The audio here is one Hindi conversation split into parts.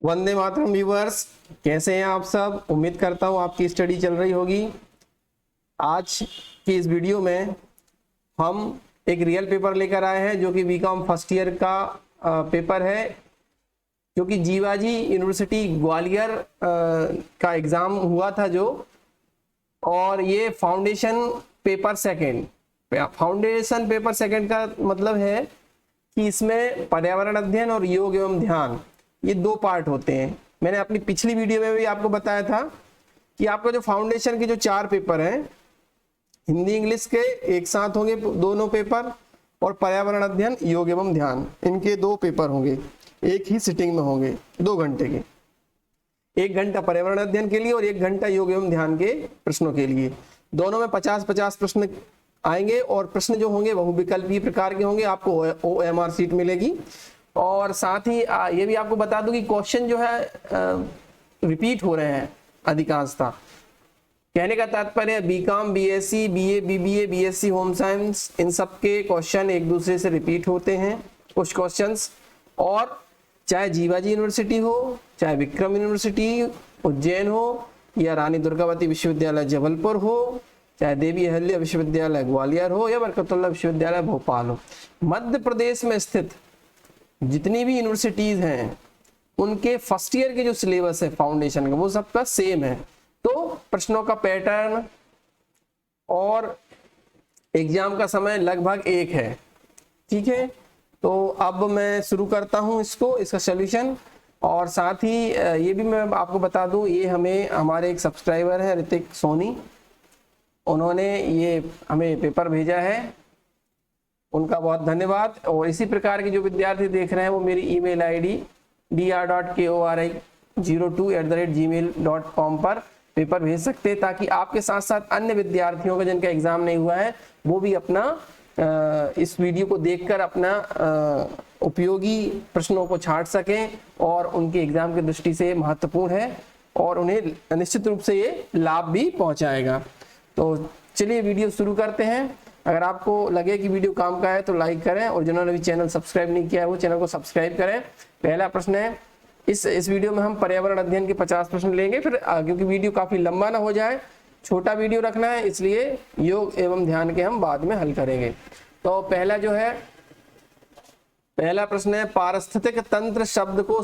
वंदे मातरम व्यूअर्स, कैसे हैं आप सब। उम्मीद करता हूं आपकी स्टडी चल रही होगी। आज की इस वीडियो में हम एक रियल पेपर लेकर आए हैं जो कि बीकॉम फर्स्ट ईयर का पेपर है, जो कि जीवाजी यूनिवर्सिटी ग्वालियर का एग्ज़ाम हुआ था जो। और ये फाउंडेशन पेपर सेकंड का मतलब है कि इसमें पर्यावरण अध्ययन और योग एवं ध्यान, ये दो पार्ट होते हैं। मैंने अपनी पिछली वीडियो में भी आपको बताया था कि आपका जो फाउंडेशन के जो 4 पेपर हैं, हिंदी इंग्लिश के एक साथ होंगे दोनों पेपर, और पर्यावरण अध्ययन योग एवं ध्यान, इनके 2 पेपर होंगे, एक ही सिटिंग में होंगे 2 घंटे के। 1 घंटा पर्यावरण अध्ययन के लिए और 1 घंटा योग एवं ध्यान के प्रश्नों के लिए। दोनों में 50-50 प्रश्न आएंगे और प्रश्न जो होंगे बहुविकल्पीय प्रकार के होंगे। आपको OMR सीट मिलेगी। और साथ ही ये भी आपको बता दूं कि क्वेश्चन जो है रिपीट हो रहे हैं अधिकांशतः। कहने का तात्पर्य BCom, BSc, BA, BBA, BSc home science, इन सब के क्वेश्चन एक दूसरे से रिपीट होते हैं कुछ क्वेश्चंस। और चाहे जीवाजी यूनिवर्सिटी हो, चाहे विक्रम यूनिवर्सिटी उज्जैन हो, या रानी दुर्गावती विश्वविद्यालय जबलपुर हो, चाहे देवी अहिल्या विश्वविद्यालय ग्वालियर हो, या बरकतुल्लाह विश्वविद्यालय भोपाल हो, मध्य प्रदेश में स्थित जितनी भी यूनिवर्सिटीज हैं उनके फर्स्ट ईयर के जो सिलेबस है फाउंडेशन का, वो सबका सेम है। तो प्रश्नों का पैटर्न और एग्जाम का समय लगभग एक है। ठीक है, तो अब मैं शुरू करता हूं इसका सॉल्यूशन। और साथ ही ये भी मैं आपको बता दूं, ये हमारे एक सब्सक्राइबर है ऋतिक सोनी, उन्होंने ये हमें पेपर भेजा है, उनका बहुत धन्यवाद। और इसी प्रकार के जो विद्यार्थी देख रहे हैं वो मेरी ईमेल आईडी dr.kori02@gmail.com पर पेपर भेज सकते हैं, ताकि आपके साथ साथ अन्य विद्यार्थियों का जिनका एग्जाम नहीं हुआ है वो भी अपना इस वीडियो को देखकर अपना उपयोगी प्रश्नों को छांट सकें, और उनके एग्जाम की दृष्टि से महत्वपूर्ण है और उन्हें निश्चित रूप से ये लाभ भी पहुंचाएगा। तो चलिए वीडियो शुरू करते हैं। अगर आपको लगे कि वीडियो काम का है तो लाइक करें, और जिन्होंने अभी चैनल सब्सक्राइब नहीं किया है वो चैनल को सब्सक्राइब करें। पहला प्रश्न है, इस वीडियो में हम पर्यावरण अध्ययन के 50 प्रश्न लेंगे, फिर क्योंकि वीडियो काफी लंबा ना हो जाए, छोटा वीडियो रखना है, इसलिए योग एवं ध्यान के हम बाद में हल करेंगे। तो पहला प्रश्न है, पारिस्थितिक तंत्र शब्द को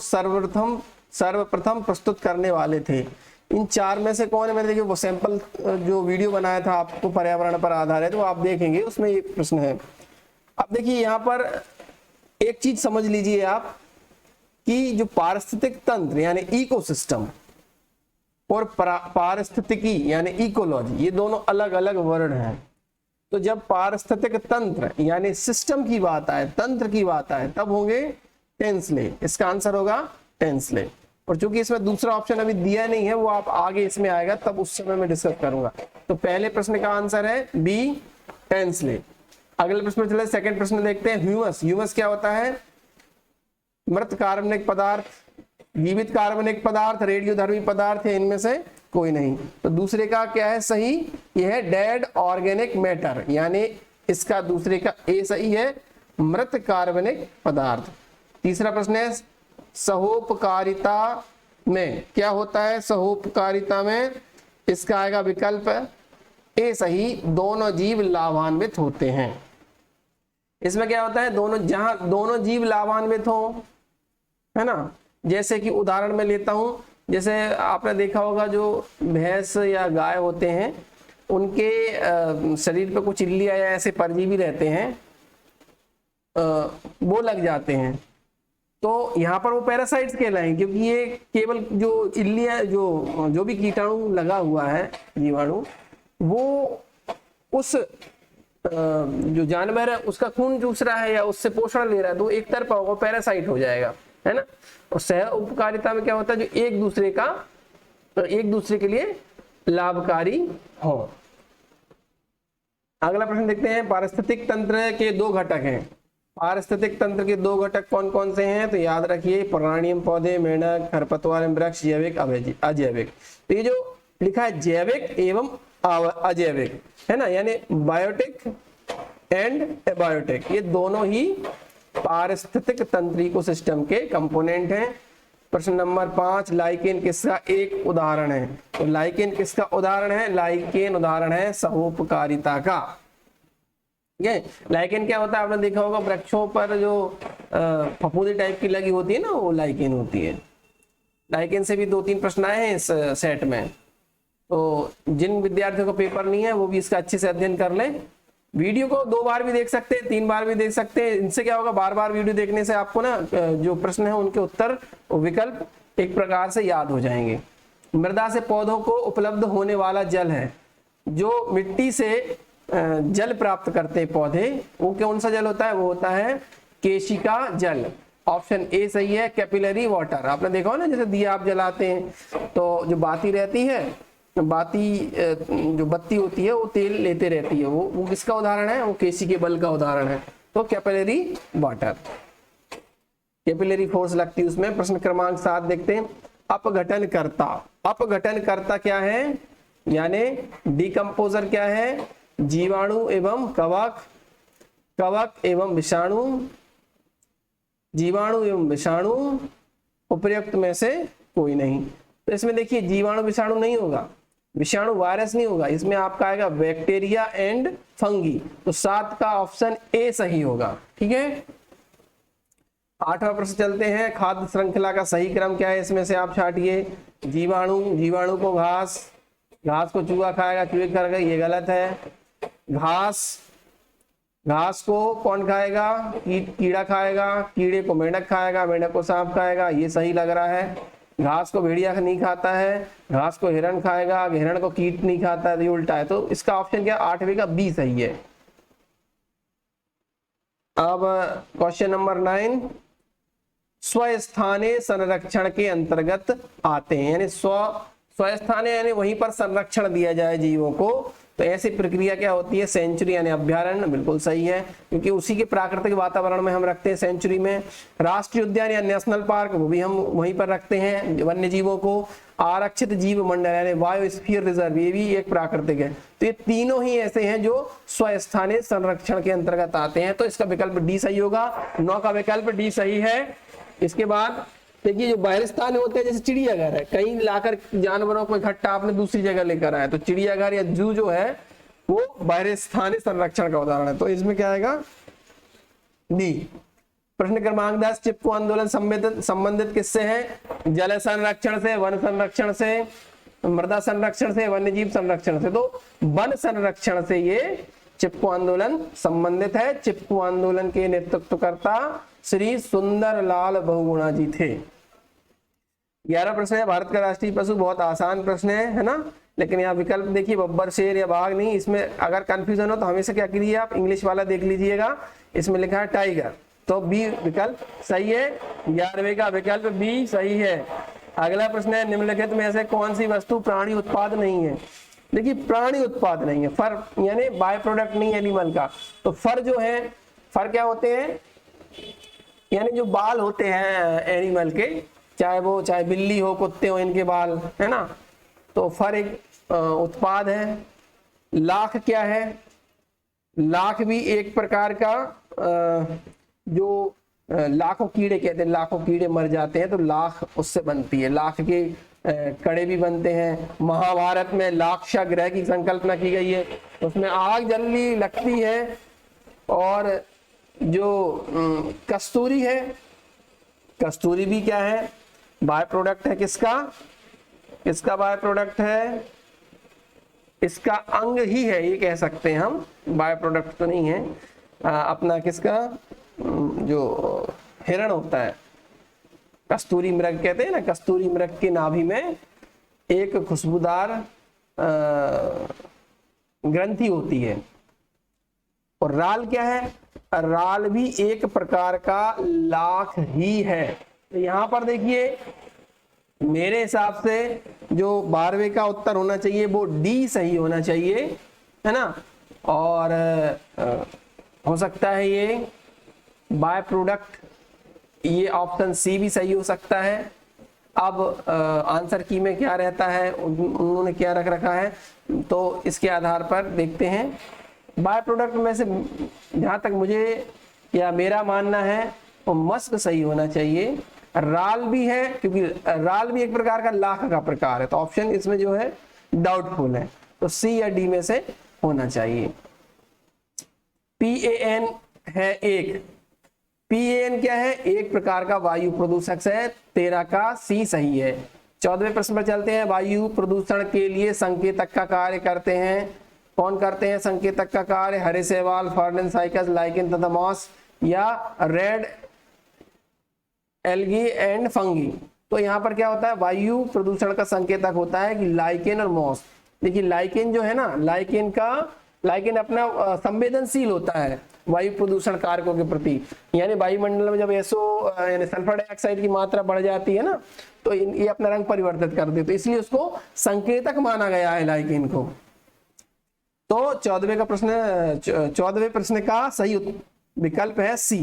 सर्वप्रथम प्रस्तुत करने वाले थे। इन 4 में से कौन है? मैंने देखिए वो सैंपल जो वीडियो बनाया था आपको पर्यावरण पर आधारित, वो आप देखेंगे, उसमें एक प्रश्न है। अब देखिए यहाँ पर एक चीज समझ लीजिए आप कि जो पारिस्थितिक तंत्र यानी इकोसिस्टम और पारिस्थितिकी यानी इकोलॉजी, ये दोनों अलग अलग वर्ड हैं। तो जब पारिस्थितिक तंत्र यानी सिस्टम की बात आए, तंत्र की बात आए, तब होंगे टेंसले। इसका आंसर होगा टेंसले। और चूंकि इसमें दूसरा ऑप्शन अभी दिया नहीं है, वो आप आगे इसमें आएगा तब उस समय मैं डिस्कस करूंगा। तो पहले प्रश्न का आंसर है बी, टेंसले। अगले प्रश्न में चले, सेकंड प्रश्न देखते हैं। ह्यूमस क्या होता है? मृत कार्बनिक पदार्थ, जीवित कार्बनिक पदार्थ, रेडियोधर्मी पदार्थ है, इनमें से कोई नहीं। तो दूसरे का क्या है सही? यह है डेड ऑर्गेनिक मैटर, यानी इसका दूसरे का ए सही है, मृत कार्बनिक पदार्थ। तीसरा प्रश्न है, सहोपकारिता में क्या होता है? सहोपकारिता में इसका आएगा विकल्प ए सही, दोनों जीव लाभान्वित होते हैं। इसमें क्या होता है? जहां दोनों जीव लाभान्वित हो, है ना। जैसे कि उदाहरण में लेता हूं, जैसे आपने देखा होगा जो भैंस या गाय होते हैं, उनके शरीर पे कुछ इल्लियां या ऐसे परजीवी रहते हैं, वो लग जाते हैं। तो यहाँ पर वो पैरासाइट्स कहलाएंगे, क्योंकि ये केवल जो इल्लियां जो भी कीटाणु लगा हुआ है, जीवाणु, वो उस जो जानवर है उसका खून चूस रहा है या उससे पोषण ले रहा है, तो एक तरफा होगा, पैरासाइट हो जाएगा, है ना। और सह उपकारिता में क्या होता है? जो एक दूसरे के लिए लाभकारी हो। अगला प्रश्न देखते हैं, पारिस्थितिक तंत्र के 2 घटक हैं। पारिस्थितिक तंत्र के 2 घटक कौन कौन से हैं? तो याद रखिए, पर्यावरणीय पौधे, मेंढक, खरपतवार, वृक्ष, जैविक, अजैविक। तो ये जो लिखा है जैविक एवं अजैविक, है ना, यानी बायोटिक एंड एबायोटिक, ये दोनों ही पारिस्थितिक तंत्र इकोसिस्टम के कंपोनेंट हैं। प्रश्न नंबर 5, लाइकेन किसका एक उदाहरण है? तो लाइकेन किसका उदाहरण है? लाइकेन उदाहरण है सहोपकारिता का। ठीक है, लाइकेन क्या होता है आपने देखा होगा, वृक्षों पर जो फफूंदी टाइप की लगी होती है ना, वो लाइकेन होती है। लाइकेन से भी 2-3 प्रश्न आए हैं इस सेट में, तो जिन विद्यार्थियों को पेपर नहीं है वो भी इसका अच्छे से अध्ययन कर लें। वीडियो को 2 बार भी देख सकते हैं, 3 बार भी देख सकते हैं। इनसे क्या होगा, बार बार वीडियो देखने से आपको ना जो प्रश्न है उनके उत्तर विकल्प एक प्रकार से याद हो जाएंगे। मृदा से पौधों को उपलब्ध होने वाला जल है। जो मिट्टी से जल प्राप्त करते हैं पौधे, वो कौन सा जल होता है? वो होता है केशिका जल। ऑप्शन ए सही है, कैपिलरी वाटर। आपने देखा हो ना, जैसे दिया आप जलाते हैं तो जो बाती रहती है, बाती जो बत्ती होती है वो तेल लेते रहती है, वो किसका उदाहरण है? वो केसी के बल का उदाहरण है। तो कैपिलरी वाटर, कैपिलरी फोर्स लगती है उसमें। प्रश्न क्रमांक 7 देखते हैं, अपघटनकर्ता। अपघटनकर्ता क्या है? यानी डिकम्पोजर क्या है? जीवाणु एवं कवक, कवक एवं विषाणु, जीवाणु एवं विषाणु, उपर्युक्त में से कोई नहीं। तो इसमें देखिए जीवाणु विषाणु नहीं होगा, विषाणु वायरस नहीं होगा, इसमें आपका आएगा बैक्टीरिया एंड फंगी। तो 7 का ऑप्शन ए सही होगा। ठीक है, 8वां प्रश्न चलते हैं, खाद्य श्रृंखला का सही क्रम क्या है? इसमें से आप छाटिए। जीवाणु, जीवाणु को घास, घास को चूहा खाएगा, चूहे खाएगा, ये गलत है। घास, घास को कौन खाएगा? कीड़ा खाएगा, कीड़े को मेंढक खाएगा, मेंढक को सांप खाएगा, ये सही लग रहा है। घास को भेड़िया नहीं खाता है, घास को हिरण खाएगा, हिरण को कीट नहीं खाता है, ये उल्टा है। तो इसका ऑप्शन क्या? 8वें का बी सही है। अब क्वेश्चन नंबर 9, स्वस्थानीय संरक्षण के अंतर्गत आते हैं, यानी स्वस्थानीय यानी वहीं पर संरक्षण दिया जाए जीवों को, तो ऐसी प्रक्रिया क्या होती है? सेंचुरी यानी अभ्यारण्य, बिल्कुल सही है, क्योंकि उसी के प्राकृतिक वातावरण में हम रखते हैं सेंचुरी में। राष्ट्रीय उद्यान या नेशनल पार्क, वो भी हम वहीं पर रखते हैं वन्य जीवों को। आरक्षित जीव मंडल यानी बायोस्फीयर रिजर्व, ये भी एक प्राकृतिक है। तो ये तीनों ही ऐसे हैं जो स्वस्थानीय संरक्षण के अंतर्गत आते हैं। तो इसका विकल्प डी सही होगा। 9 का विकल्प डी सही है। इसके बाद देखिए, जो बाहरी स्थान होते हैं जैसे चिड़ियाघर है, कहीं लाकर जानवरों को इकट्ठा आपने दूसरी जगह लेकर आए, तो चिड़ियाघर या जू जो है वो बाहरी स्थानीय संरक्षण का उदाहरण है। तो इसमें क्या आएगा? डी। प्रश्न क्रमांक 10, चिपको आंदोलन संबंधित किससे है? जल संरक्षण से, वन संरक्षण से, मृदा संरक्षण से, वन्य जीव संरक्षण से। तो वन संरक्षण से ये चिपको आंदोलन संबंधित है। चिपको आंदोलन के नेतृत्वकर्ता श्री सुंदरलाल बहुगुणा जी थे। 11 प्रश्न है, भारत का राष्ट्रीय पशु, बहुत आसान प्रश्न है ना, लेकिन यहाँ विकल्प देखिए, बब्बर, शेर या बाघ नहीं। इसमें अगर कंफ्यूजन हो तो हमेशा क्या कीजिए, आप इंग्लिश वाला देख लीजिएगा, इसमें लिखा है टाइगर, तो बी विकल्प सही है। 11वें का विकल्प बी सही है। अगला प्रश्न है, निम्नलिखित में से कौन सी वस्तु प्राणी उत्पाद नहीं है? देखिए, प्राणी उत्पाद नहीं है, फर यानी बाय प्रोडक्ट नहीं है एनिमल का। तो फर जो है, फर क्या होते हैं? यानी जो बाल होते हैं एनिमल के, चाहे बिल्ली हो, कुत्ते हो, इनके बाल है ना, तो फर एक उत्पाद है। लाख क्या है? लाख भी एक प्रकार का जो लाखों कीड़े कहते हैं, लाखों कीड़े मर जाते हैं तो लाख उससे बनती है। लाख के कड़े भी बनते हैं। महाभारत में लाक्षागृह की संकल्पना की गई है, उसमें आग जल्दी लगती है। और जो कस्तूरी है, कस्तूरी भी क्या है? बाय प्रोडक्ट है। किसका? इसका बाय प्रोडक्ट है, इसका अंग ही है, ये कह सकते हैं हम, बाय प्रोडक्ट तो नहीं है। अपना किसका, जो हिरण होता है, कस्तूरी मृग कहते हैं ना, कस्तूरी मृग की नाभि में एक खुशबूदार ग्रंथि होती है। और राल क्या है? राल भी एक प्रकार का लाख ही है। तो यहाँ पर देखिए, मेरे हिसाब से जो 12वें का उत्तर होना चाहिए वो डी सही होना चाहिए, है ना। और हो सकता है ये बाय प्रोडक्ट, ये ऑप्शन सी भी सही हो सकता है। अब आंसर की में क्या रहता है, उन्होंने क्या रख रखा है, तो इसके आधार पर देखते हैं। बाय प्रोडक्ट में से जहाँ तक मुझे या मेरा मानना है वो मस्क सही होना चाहिए। राल भी है, क्योंकि राल भी एक प्रकार का लाख का प्रकार है, तो ऑप्शन इसमें जो है डाउटफुल है, तो सी या डी में से होना चाहिए। PAN है एक, PAN क्या है, एक प्रकार का वायु प्रदूषक है, 13 का सी सही है। 14वें प्रश्न पर चलते हैं। वायु प्रदूषण के लिए संकेतक का कार्य करते हैं, कौन करते हैं संकेतक का कार्य, हरे शैवाल, फर्न साइकस, लाइकेन तथा मॉस, या रेड एल्गी एंड फंगी। तो यहाँ पर क्या होता है, वायु प्रदूषण का संकेतक होता है कि लाइकेन और मॉस। देखिए लाइकेन जो है ना, लाइकेन अपना संवेदनशील होता है वायु प्रदूषण कारकों के प्रति, यानी वायुमंडल में जब यानी सल्फर डाइऑक्साइड की मात्रा बढ़ जाती है ना, तो ये अपना रंग परिवर्तित कर देते, तो इसलिए उसको संकेतक माना गया है लाइकेन को। तो 14वें प्रश्न का सही विकल्प है सी।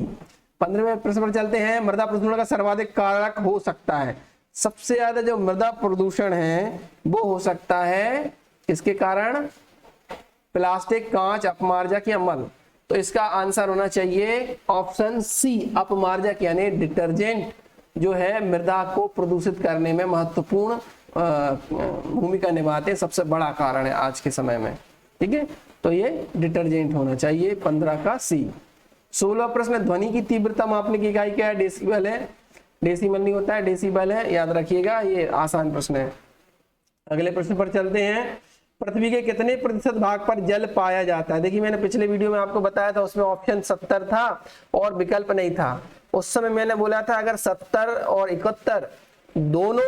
15वें प्रश्न पर चलते हैं। मृदा प्रदूषण का सर्वाधिक कारक हो सकता है, सबसे ज्यादा जो मृदा प्रदूषण है वो हो सकता है किसके कारण, प्लास्टिक, कांच, अपमार्जक या मल। तो इसका आंसर होना चाहिए ऑप्शन सी, अपमार्जक यानी डिटर्जेंट जो है मृदा को प्रदूषित करने में महत्वपूर्ण भूमिका निभाते हैं, सबसे बड़ा कारण है आज के समय में। ठीक है, तो ये डिटर्जेंट होना चाहिए 15 का सी। 16 प्रश्न, ध्वनि की तीव्रता मापने की इकाई क्या है, डेसिबल है, डेसिमल नहीं होता है, डेसिबल है, याद रखिएगा, ये आसान प्रश्न है। अगले प्रश्न पर चलते हैं। पृथ्वी के कितने प्रतिशत भाग पर जल पाया जाता है। देखिए मैंने पिछले वीडियो में आपको बताया था, उसमें ऑप्शन 70 था और विकल्प नहीं था। उस समय मैंने बोला था अगर 70 और 71 दोनों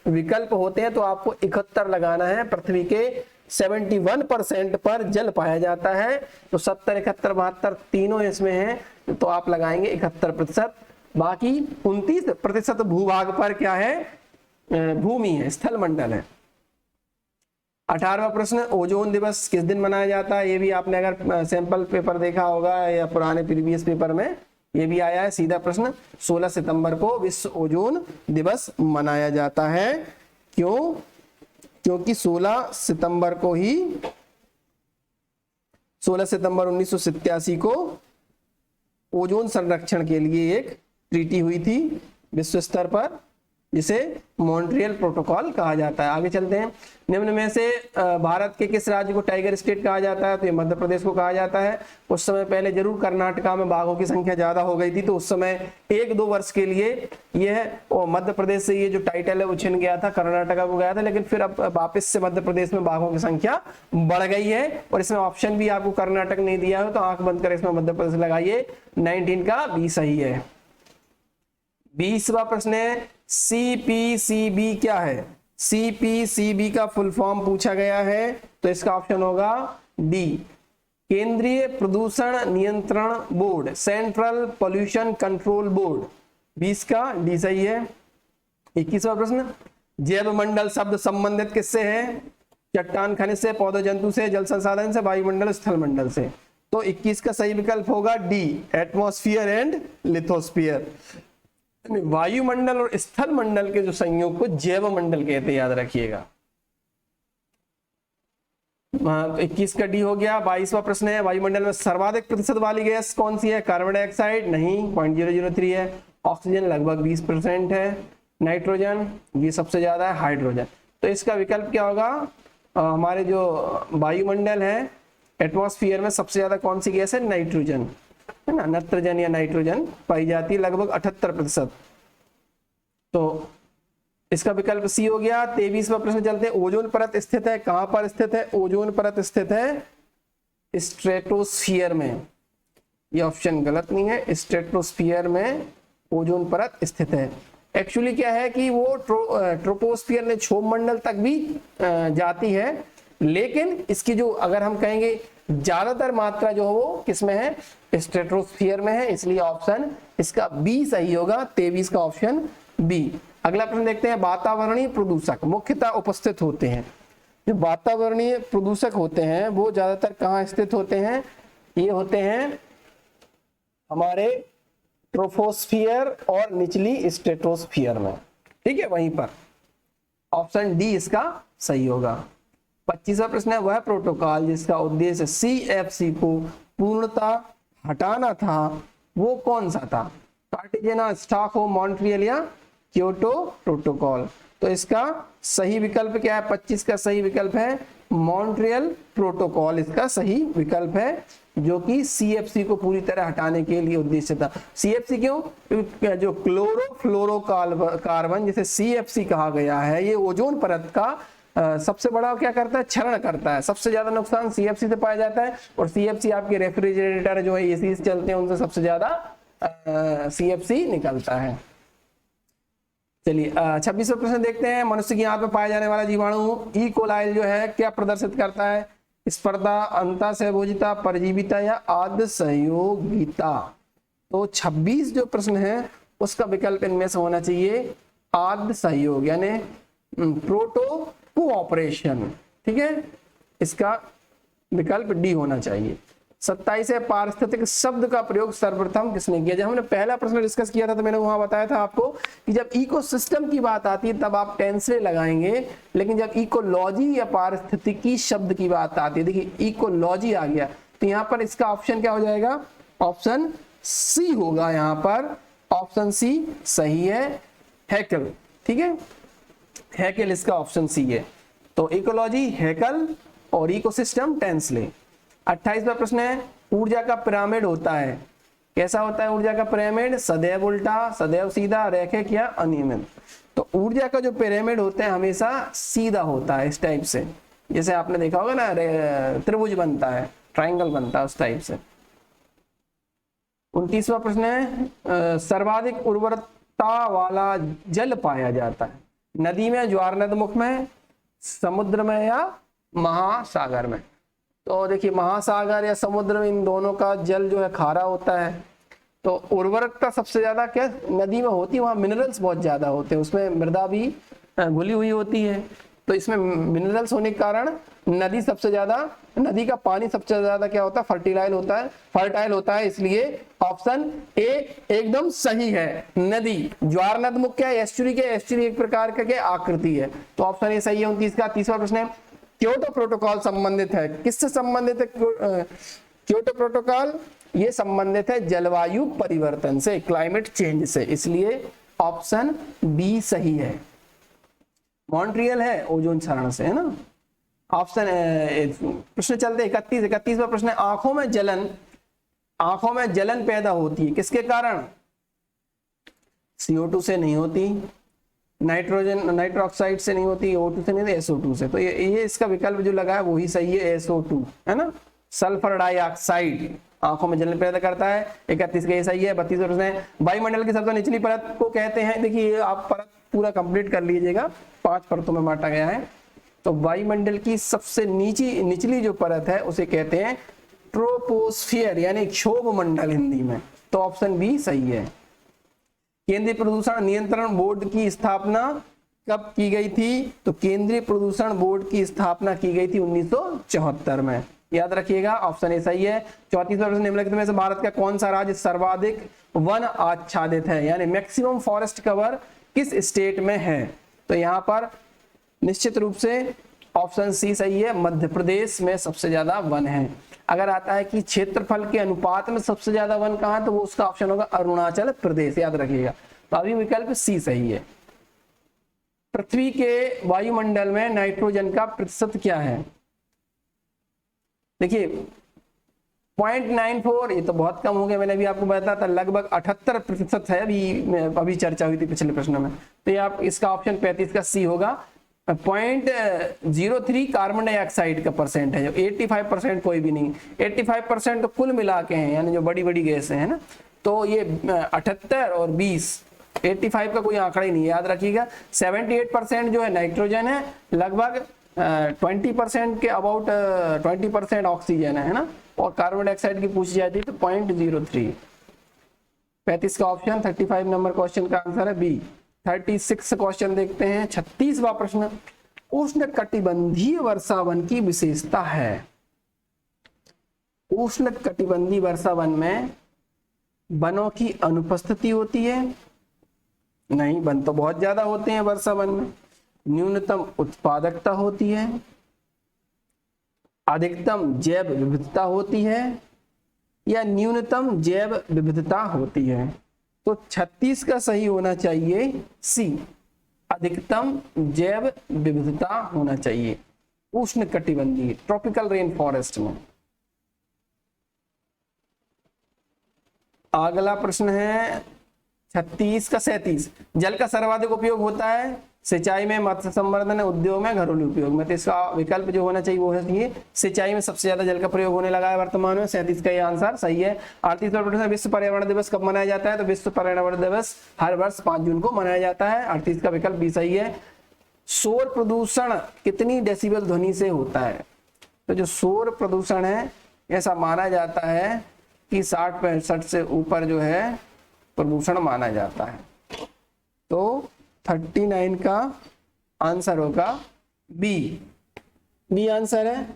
विकल्प होते हैं तो आपको 71 लगाना है। पृथ्वी के 71% पर जल पाया जाता है, तो 70, 71, 72 तीनों इसमें हैं, तो आप लगाएंगे 71%। बाकी 29% भूभाग पर क्या है, भूमि है, स्थल मंडल है। 18वां प्रश्न, ओजोन दिवस किस दिन मनाया जाता है। ये भी आपने अगर सैंपल पेपर देखा होगा या पुराने प्रीवियस पेपर में ये भी आया है सीधा प्रश्न। 16 सितंबर को विश्व ओजोन दिवस मनाया जाता है। क्यों, क्योंकि 16 सितंबर 1987 को ओजोन संरक्षण के लिए एक ट्रीटी हुई थी विश्व स्तर पर, जिसे मॉन्ट्रियल प्रोटोकॉल कहा जाता है। आगे चलते हैं। निम्न में से भारत के किस राज्य को टाइगर स्टेट कहा जाता है, तो ये मध्य प्रदेश को कहा जाता है। उस समय पहले जरूर कर्नाटका में बाघों की संख्या ज्यादा हो गई थी, तो उस समय 1-2 वर्ष के लिए यह मध्य प्रदेश से ये जो टाइटल है वो छिन गया था, कर्नाटका को गया था, लेकिन फिर अब वापस से मध्य प्रदेश में बाघों की संख्या बढ़ गई है। और इसमें ऑप्शन भी आपको कर्नाटक नहीं दिया है, तो आंख बंद कर इसमें मध्य प्रदेश लगाइए। 19 का बी सही है। 20वां प्रश्न है, CPCB क्या है। CPCB का फुल फॉर्म पूछा गया है, तो इसका ऑप्शन होगा डी, केंद्रीय प्रदूषण नियंत्रण board, central pollution control board. 20 का डी सही है। 21वां प्रश्न, जैव मंडल शब्द संबंधित किससे है, चट्टान खनिज से, पौधे जंतु से, जल संसाधन से, वायुमंडल, स्थल मंडल से। तो 21 का सही विकल्प होगा डी, एटमॉस्फेयर एंड लिथोस्फीयर। वायुमंडल और स्थल मंडल के जो संयोग को जैव मंडल कहते हैं, याद रखिएगा। तो 21 का डी हो गया। 22वां प्रश्न है, वायुमंडल में सर्वाधिक प्रतिशत वाली गैस कौन सी है, कार्बन डाइऑक्साइड नहीं, 0.003 है, ऑक्सीजन लगभग 20% है, नाइट्रोजन ये सबसे ज्यादा है, हाइड्रोजन। तो इसका विकल्प क्या होगा, हमारे जो वायुमंडल है एटमॉस्फेयर में सबसे ज्यादा कौन सी गैस है, नाइट्रोजन है ना, नत्रजन या नाइट्रोजन पाई जाती है, लगभग 78%। तो इसका विकल्प सी हो गया। 23वां प्रश्न चलते हैं। ओजोन परत स्थित है, कहां पर स्थित है, ओजोन परत स्थित है स्ट्रेटोस्फीयर में। ये ऑप्शन गलत नहीं है, स्ट्रेटोस्फीयर में ओजोन परत स्थित है। एक्चुअली क्या है कि वो ट्रोपोस्फीयर ने क्षोभ मंडल तक भी जाती है, लेकिन इसकी जो अगर हम कहेंगे ज्यादातर मात्रा जो है वो किसमें है, स्ट्रेटोस्फीयर में है, इसलिए ऑप्शन इसका बी सही होगा। 23 का ऑप्शन बी। अगला प्रश्न देखते हैं। वातावरणीय प्रदूषक मुख्यतः उपस्थित होते हैं, जो वातावरणीय प्रदूषक होते हैं वो ज्यादातर कहाँ स्थित होते हैं, ये होते हैं हमारे ट्रोपोस्फियर और निचली स्ट्रेटोस्फियर में। ठीक है, वहीं पर ऑप्शन डी इसका सही होगा। 25वां प्रश्न है, वह प्रोटोकॉल जिसका उद्देश्य CFC को पूर्णतः हटाना था वो कौन सा था, कार्टेजेना, स्टॉकहोम, मॉन्ट्रियल या क्योटो प्रोटोकॉल। तो इसका सही विकल्प क्या है? 25 का सही विकल्प है मॉन्ट्रियल प्रोटोकॉल, इसका सही विकल्प है, जो कि सीएफसी को पूरी तरह हटाने के लिए उद्देश्य था। सीएफसी क्यों? क्योंकि जो क्लोरोफ्लोरोकार्बन जिसे सीएफसी कहा गया है, ये ओजोन परत का सबसे बड़ा क्या करता है? क्षरण करता है। सबसे ज्यादा नुकसान सीएफसी से पाया जाता है, और सीएफसी आपके रेफ्रिजरेटर जो है एसी चलते हैं उनसे सबसे ज्यादा सीएफसी निकलता है। चलिए 26वां प्रश्न देखते हैं। मनुष्य की आंत में पाया जाने वाला जीवाणु ई कोलाई जो है क्या प्रदर्शित करता है? स्पर्धा, अंतःसहभोजिता, परजीविता या आद्य सहयोगिता। तो 26 जो प्रश्न है उसका विकल्प इनमें से होना चाहिए आद्य सहयोग, यानी प्रोटो कोऑपरेशन। ठीक है, इसका विकल्प डी होना चाहिए। 27 है पारिस्थितिक शब्द का प्रयोग सर्वप्रथम किसने किया? जब हमने पहला प्रश्न डिस्कस किया था तो मैंने वहां बताया था आपको कि जब इकोसिस्टम की बात आती है तब आप टेंसरे लगाएंगे, लेकिन जब इकोलॉजी या पारिस्थितिकी शब्द की बात आती है, देखिए इकोलॉजी आ गया तो यहाँ पर इसका ऑप्शन क्या हो जाएगा? ऑप्शन सी होगा। यहाँ पर ऑप्शन सी सही है, हैकल। ठीक है, हैकल इसका ऑप्शन सी है। तो इकोलॉजी हैकल और इकोसिस्टम टेंसले। 28वां प्रश्न है ऊर्जा का पिरामिड होता है, कैसा होता है ऊर्जा का पिरामिड? सदैव उल्टा, सदैव सीधा, रैखिक या अनियमित। तो ऊर्जा का जो पिरामिड होता है हमेशा सीधा होता है, इस टाइप से, जैसे आपने देखा होगा ना त्रिभुज बनता है, ट्राइंगल बनता है, उस टाइप से। 29वां प्रश्न है सर्वाधिक उर्वरता वाला जल पाया जाता है नदी में, ज्वार नदमुख में, समुद्र में या महासागर में? तो देखिए महासागर या समुद्र में इन दोनों का जल जो है खारा होता है। तो उर्वरकता सबसे ज्यादा क्या नदी में होती है? वहाँ मिनरल्स बहुत ज्यादा होते हैं, उसमें मृदा भी घुली हुई होती है, तो इसमें मिनरल्स होने के कारण नदी सबसे ज्यादा, नदी का पानी सबसे ज्यादा क्या होता है? फर्टिलाइल होता है, इसलिए ऑप्शन ए एकदम सही है। नदी, ज्वार नदमुख क्या है? एस्चुरी के, एस्चुरी एक प्रकार का क्या आकृति है, तो ऑप्शन ए सही है 29 का। 30वां प्रश्न है क्योटो प्रोटोकॉल संबंधित है, किससे संबंधित है क्योटो प्रोटोकॉल? ये संबंधित है जलवायु परिवर्तन से, क्लाइमेट चेंज से, इसलिए ऑप्शन बी सही है। मॉन्ट्रियल है ओजोन क्षरण से, है ना। ऑप्शन प्रश्न चलते 31वां प्रश्न है आंखों में जलन पैदा होती है किसके कारण? CO2 से नहीं होती, नाइट्रो ऑक्साइड से नहीं होती, O2 से नहीं होती, SO2 से। तो ये इसका विकल्प जो लगा है वही सही है, SO2, है ना। सल्फर डाइऑक्साइड आंखों में जलन पैदा करता है। 31 का ये सही है। 32वां प्रश्न है वायुमंडल की सबसे निचली परत को कहते हैं? देखिए आप परत पूरा कंप्लीट कर लीजिएगा, 5 परतों में बांटा गया है। तो वायुमंडल की सबसे निचली जो परत है उसे कहते हैं ट्रोपोस्फियर, यानी क्षोभ मंडल हिंदी में। तो ऑप्शन बी सही है। केंद्रीय प्रदूषण नियंत्रण बोर्ड की स्थापना कब की गई थी? तो केंद्रीय प्रदूषण बोर्ड की स्थापना की गई थी 1974 में, याद रखिएगा, ऑप्शन ए सही है। 34वां प्रश्न निम्नलिखित में से भारत का कौन सा राज्य सर्वाधिक वन आच्छादित है, यानी मैक्सिमम फॉरेस्ट कवर किस स्टेट में है? तो यहाँ पर निश्चित रूप से ऑप्शन सी सही है, मध्य प्रदेश में सबसे ज्यादा वन है। अगर आता है कि क्षेत्रफल के अनुपात में सबसे ज्यादा वन कहाँ है, तो वो उसका ऑप्शन होगा अरुणाचल प्रदेश, याद रखिएगा। तो अभी विकल्प सी सही है। पृथ्वी के वायुमंडल में नाइट्रोजन का प्रतिशत क्या है? देखिए 0.94, ये तो बहुत कम हो गया, मैंने अभी आपको बताया था लगभग 78% है, अभी चर्चा हुई थी पिछले प्रश्न में। तो ये आप इसका ऑप्शन 35 का सी होगा। 0.03 कार्बन डाइऑक्साइड का परसेंट है, जो 85% कोई भी नहीं, 85% तो कुल मिला के हैं, यानी जो बड़ी बड़ी गैसें हैं ना। तो ये 78 और 20, 85 का कोई आंकड़ा ही नहीं, याद रखिएगा। 78% जो है नाइट्रोजन है, लगभग 20% के अबाउट 20% ऑक्सीजन है ना, और कार्बन डाइऑक्साइड की पूछी जाती है तो 0.03। 35 का ऑप्शन 35 नंबर क्वेश्चन का आंसर है बी। 36 क्वेश्चन देखते हैं। 36वां प्रश्न उष्ण कटिबंधीय वर्षा वन की विशेषता है। उष्ण कटिबंधीय वर्षा वन में वनों की अनुपस्थिति होती है? नहीं, वन तो बहुत ज्यादा होते हैं वर्षा वन में। न्यूनतम उत्पादकता होती है, अधिकतम जैव विविधता होती है, या न्यूनतम जैव विविधता होती है? तो 36 का सही होना चाहिए सी, अधिकतम जैव विविधता होना चाहिए उष्ण कटिबंधीय ट्रॉपिकल रेन फॉरेस्ट में। अगला प्रश्न है 36 का 37, जल का सर्वाधिक उपयोग होता है सिंचाई में, मत्स्य संवर्धन, उद्योग में, घरेलू उपयोग में। तो इसका विकल्प जो होना चाहिए वो है ये, सिंचाई में सबसे ज्यादा जल का प्रयोग होने लगा है वर्तमान में। 37 का ये आंसर सही है। 38वां प्रश्न, विश्व पर्यावरण दिवस कब मनाया जाता है? तो विश्व पर्यावरण दिवस हर वर्ष 5 जून को मनाया जाता है। 38 का विकल्प भी सही है। शोर प्रदूषण कितनी डेसिबल ध्वनि से होता है? तो जो शोर प्रदूषण है ऐसा माना जाता है कि 60-65 से ऊपर जो है प्रदूषण माना जाता है। तो 39 का आंसर होगा बी आंसर है।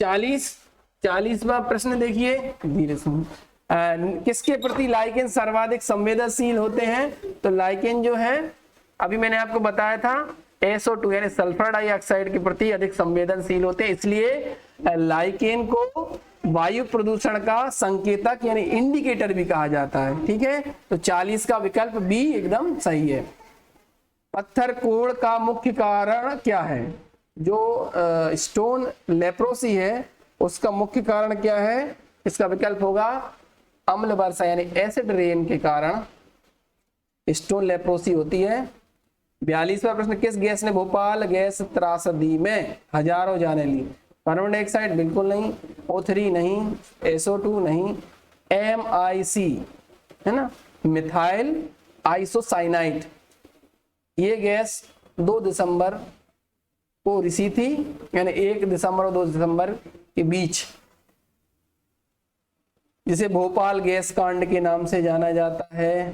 40वां प्रश्न देखिए, धीरे सुन। किसके प्रति लाइकेन सर्वाधिक संवेदनशील होते हैं? तो लाइकेन जो है अभी मैंने आपको बताया था SO2 यानी सल्फर डाइऑक्साइड के प्रति अधिक संवेदनशील होते हैं, इसलिए लाइकेन को वायु प्रदूषण का संकेतक यानी इंडिकेटर भी कहा जाता है। ठीक है, तो 40 का विकल्प बी एकदम सही है। पत्थर कोढ़ का मुख्य कारण क्या है? जो स्टोन लेप्रोसी है उसका मुख्य कारण क्या है? इसका विकल्प होगा अम्ल वर्षा यानी एसिड रेन के कारण स्टोन लेप्रोसी होती है। 42वां प्रश्न, किस गैस ने भोपाल गैस त्रासदी में हजारों जानें ली? कार्बन डाइऑक्साइड बिल्कुल नहीं, O3 नहीं, SO2 नहीं, MIC है ना, मिथाइल आइसोसाइनाइड। ये गैस 2 दिसंबर को रिसी थी, यानी 1 दिसंबर और 2 दिसंबर के बीच, जिसे भोपाल गैस कांड के नाम से जाना जाता है।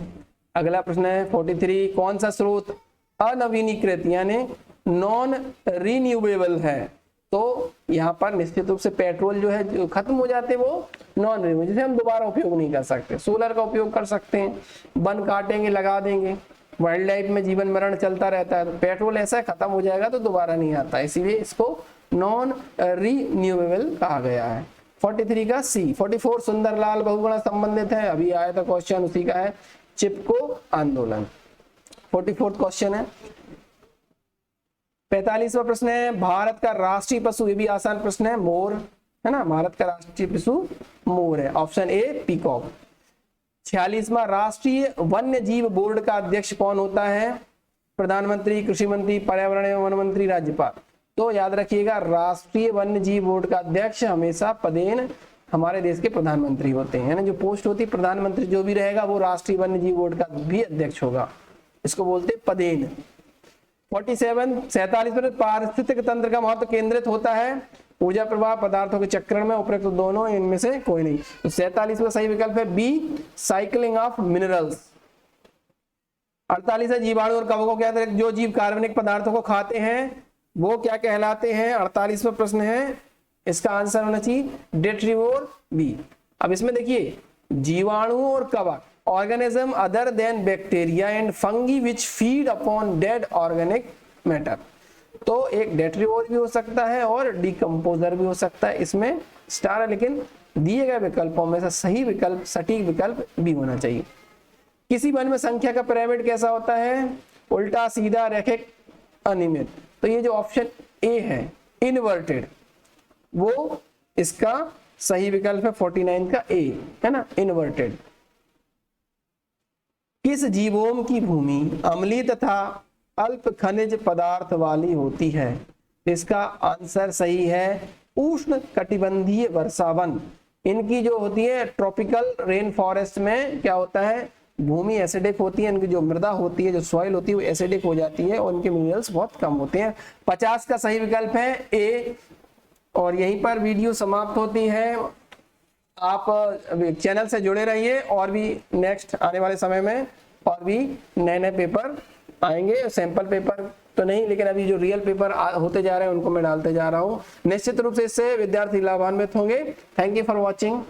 अगला प्रश्न है 43, कौन सा स्रोत अनवीनीकृत यानी नॉन रिन्यूएबल है? तो यहाँ पर निश्चित रूप से पेट्रोल जो है जो खत्म हो जाते हैं वो नॉन रिन्यूएबल, जिसे हम दोबारा उपयोग नहीं कर सकते। सोलर का उपयोग कर सकते हैं, वन काटेंगे लगा देंगे, वाइल्ड लाइफ में जीवन मरण चलता रहता है। तो पेट्रोल ऐसा खत्म हो जाएगा तो दोबारा नहीं आता, इसीलिए इसको नॉन रिन्यूएबल कहा गया है। 43 का सी। 44 सुंदरलाल बहुगुणा संबंधित है, अभी आया था क्वेश्चन उसी का है, चिपको आंदोलन। 44 क्वेश्चन है। 45वां प्रश्न है, भारत का राष्ट्रीय पशु, ये भी आसान प्रश्न है, मोर है ना, भारत का राष्ट्रीय पशु मोर है, ऑप्शन ए पीकॉक। 46वां, राष्ट्रीय वन्य जीव बोर्ड का अध्यक्ष कौन होता है? प्रधानमंत्री, कृषि मंत्री, पर्यावरण एवं वन मंत्री, राज्यपाल। तो याद रखिएगा राष्ट्रीय वन्य जीव बोर्ड का अध्यक्ष हमेशा पदेन हमारे देश के प्रधानमंत्री होते हैं, ना जो पोस्ट होती है प्रधानमंत्री जो भी रहेगा वो राष्ट्रीय वन्य जीव बोर्ड का भी अध्यक्ष होगा, इसको बोलते हैं पदेन। 47 में पारिस्थितिक तंत्र का महत्व केंद्रित होता है ऊर्जा प्रवाह, पदार्थों के चक्रण में, उपरोक्त दोनों, इनमें से कोई नहीं। तो 47 का सही विकल्प है बी, साइकिलिंग ऑफ मिनरल्स। 48 है, जीवाणु और कवकों के अतिरिक्त जो जीव कार्बनिक पदार्थों को खाते हैं वो क्या कहलाते हैं? 48वां प्रश्न है, इसका आंसर होना चाहिए डेट्रीवोर बी। अब इसमें देखिए जीवाणु और कवक, organism other than bacteria and fungi which feed upon dead organic matter. तो एक डेट्रीवोर भी हो सकता है और डिकम्पोजर भी हो सकता है, इसमें स्टार है, लेकिन दिए गए विकल्पों में से सही विकल्प, सटीक विकल्प भी होना चाहिए। किसी वन में संख्या का पिरामिड कैसा होता है? उल्टा, सीधा, रैखिक, अनियमित। तो ये जो ऑप्शन ए है इनवर्टेड, वो इसका सही विकल्प है 49 का ए है ना, इनवर्टेड। किस जीवोम की भूमि अम्लीय तथा अल्प खनिज पदार्थ वाली होती है? इसका आंसर सही है उष्ण कटिबंधीय वर्षावन। इनकी जो होती है ट्रॉपिकल रेन फॉरेस्ट में क्या होता है, भूमि एसिडिक होती है, इनकी जो मृदा होती है, जो सॉइल होती है वो एसिडिक हो जाती है और इनके मिनरल्स बहुत कम होते हैं। 50 का सही विकल्प है ए। और यहीं पर वीडियो समाप्त होती है। आप चैनल से जुड़े रहिए और भी नेक्स्ट आने वाले समय में और भी नए नए पेपर आएंगे। सैंपल पेपर तो नहीं, लेकिन अभी जो रियल पेपर होते जा रहे हैं उनको मैं डालते जा रहा हूँ। निश्चित रूप से इससे विद्यार्थी लाभान्वित होंगे। Thank you for watching.